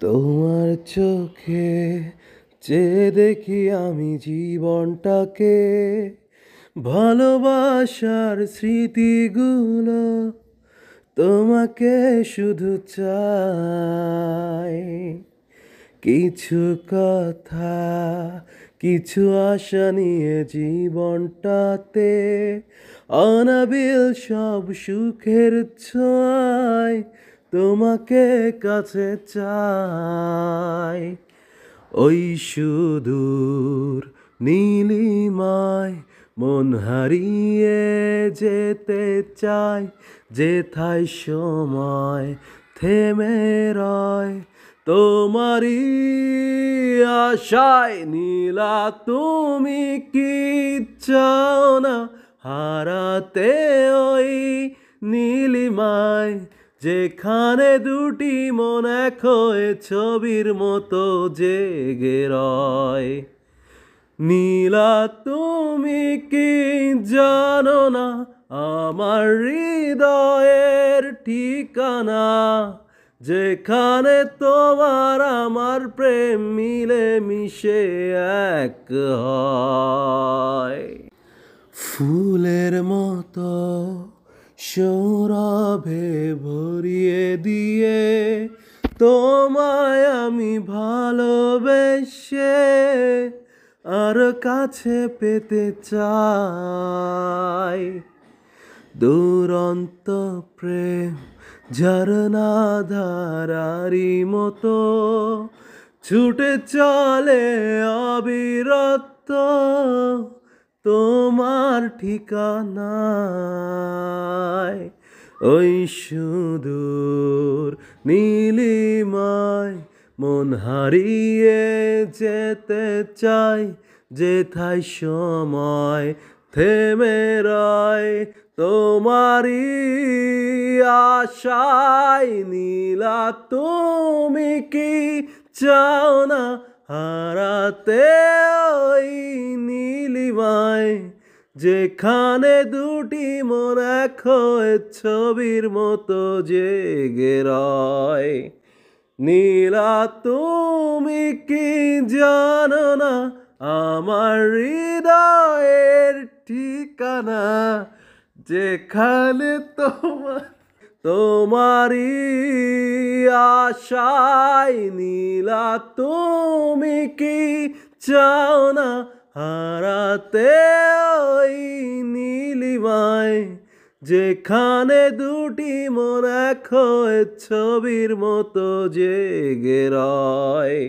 তোমার চোখে চেয়ে দেখি আমি জীবনটাকে, ভালোবাসার স্মৃতিগুলো তোমাকে শুধু চাই। কিছু কথা, কিছু আশা নিয়ে জীবনটাতে, অনাবিল সব সুখের ছোঁয়ায় তোমাকে কাছে চাই। ওই সুদূর নীলিমায় মন হারিয়ে যেতে চাই, যেথায় সময় থেমে রয় তোমারই আশায়। নীলা তুমি কি চাও না হারাতে ওই নীলিমায়, যেখানে দুটি মন এক হয়ে ছবির মতো জেগে রয়। নীলা তুমি কি জানো না আমার হৃদয়ের ঠিকানা, যেখানে তোমার আমার প্রেম মিলে মিশে এক হয়। ফুলের মতো সৌরভে ভরিয়ে দিয়ে তোমায় আমি ভালোবেসে আর কাছে পেতে চাই। দুরন্ত প্রেম ঝরনা ধারারি মতো ছুটে চলে অবিরত তোমার ঠিকানায়। ওই সুদূর নীলিমায় মন হারিয়ে যেতে চাই, যেথায় সময় থেমে রয় তোমারই আশায়। নীলা তুমি কি চাও না হারাতে ওই নীলিমায়, যেখানে দুটি মন এক হয়ে ছবির মতো জেগে রয়। নীলা তুমি কি জানো না আমার হৃদয়ের ঠিকানা, যেখানে তোমারই আশায়। নীলা তুমি কি চাও না হারাতে ওই নীলিমায়, যেখানে দুটি মন এক হয়ে ছবির মতো জেগে রয়।